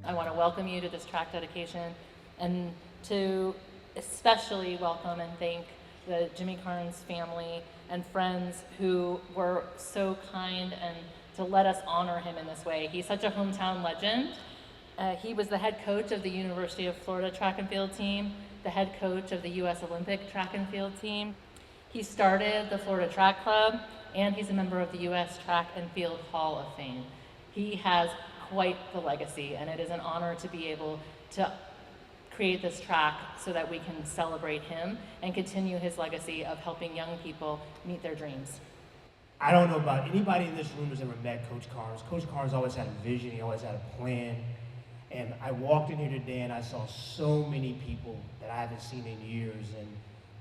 I want to welcome you to this track dedication and to especially welcome and thank the Jimmy Carnes family and friends who were so kind and to let us honor him in this way. He's such a hometown legend. He was the head coach of the University of Florida track and field team, the head coach of the U.S. Olympic track and field team. He started the Florida Track Club, and he's a member of the U.S. Track and Field Hall of Fame. He has quite the legacy, and it is an honor to be able to create this track so that we can celebrate him and continue his legacy of helping young people meet their dreams. I don't know about anybody in this room who's ever met Coach Carnes. Coach Carnes always had a vision, he always had a plan. And I walked in here today and I saw so many people that I haven't seen in years and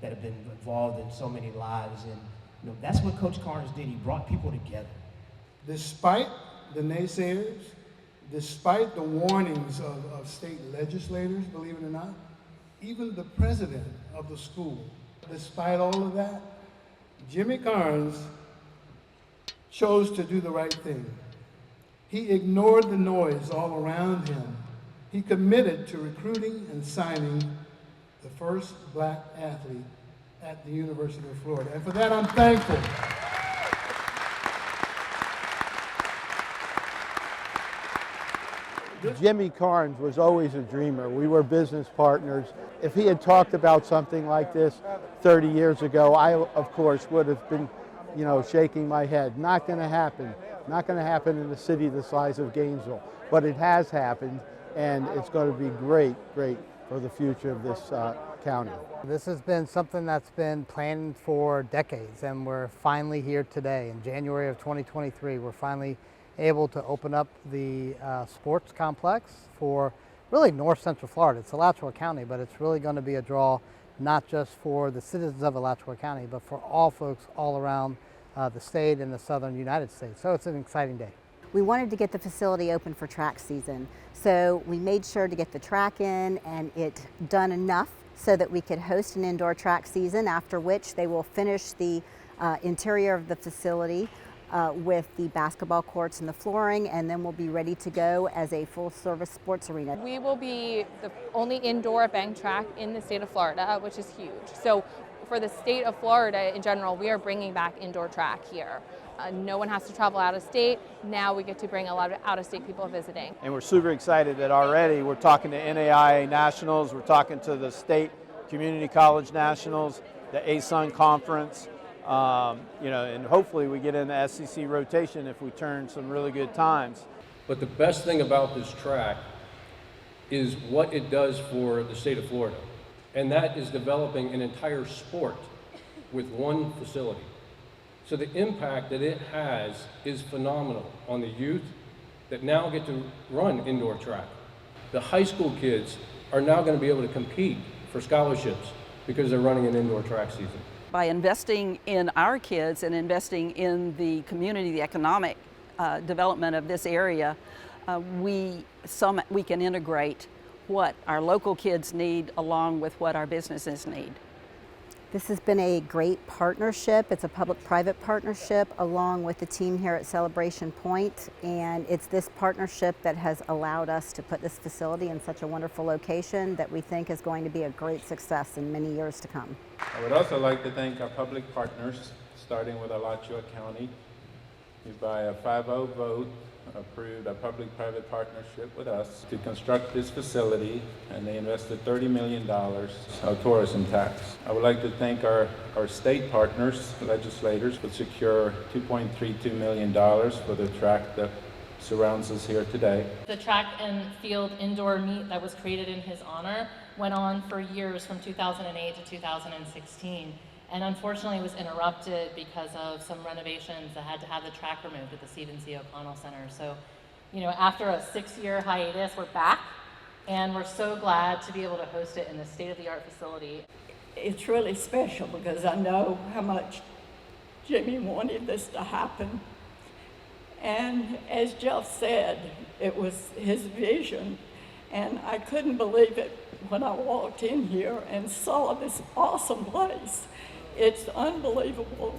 that have been involved in so many lives. And that's what Coach Carnes did. He brought people together. Despite the naysayers, despite the warnings of state legislators, believe it or not, even the president of the school, despite all of that, Jimmy Carnes chose to do the right thing. He ignored the noise all around him. He committed to recruiting and signing the first black athlete at the University of Florida. And for that, I'm thankful. Jimmy Carnes was always a dreamer. We were business partners. If he had talked about something like this 30 years ago, I, of course, would have been, shaking my head. Not going to happen. Not going to happen in a city the size of Gainesville. But it has happened, and it's going to be great for the future of this county. This has been something that's been planned for decades, and we're finally here today. In January of 2023, we're finally able to open up the sports complex for really North Central Florida. It's Alachua County, but it's really going to be a draw not just for the citizens of Alachua County, but for all folks all around the state and the southern United States. So it's an exciting day. We wanted to get the facility open for track season, so we made sure to get the track in and it done enough so that we could host an indoor track season, after which they will finish the interior of the facility with the basketball courts and the flooring, and then we'll be ready to go as a full-service sports arena. We will be the only indoor bank track in the state of Florida, which is huge. So for the state of Florida in general, we are bringing back indoor track here. No one has to travel out of state. Now we get to bring a lot of out-of-state people visiting. And we're super excited that already we're talking to NAIA Nationals, we're talking to the State Community College Nationals, the ASUN Conference, and hopefully we get in the SEC rotation if we turn some really good times. But the best thing about this track is what it does for the state of Florida. And that is developing an entire sport with one facility. So the impact that it has is phenomenal on the youth that now get to run indoor track. The high school kids are now going to be able to compete for scholarships because they're running an indoor track season. By investing in our kids and investing in the community, the economic development of this area, we can integrate what our local kids need along with what our businesses need. This has been a great partnership. It's a public-private partnership along with the team here at Celebration Point, and it's this partnership that has allowed us to put this facility in such a wonderful location that we think is going to be a great success in many years to come. I would also like to thank our public partners, starting with Alachua County, who by a 5-0 vote approved a public-private partnership with us to construct this facility, and they invested $30 million of tourism tax. I would like to thank our state partners, legislators, to secure $2.32 million for the track that surrounds us here today. The track and field indoor meet that was created in his honor went on for years from 2008 to 2016. And unfortunately, it was interrupted because of some renovations that had to have the track removed at the Stephen C. O'Connell Center. So, after a 6-year hiatus, we're back, and we're so glad to be able to host it in the state-of-the-art facility. It's really special because I know how much Jimmy wanted this to happen. And as Jeff said, it was his vision, and I couldn't believe it when I walked in here and saw this awesome place. It's unbelievable.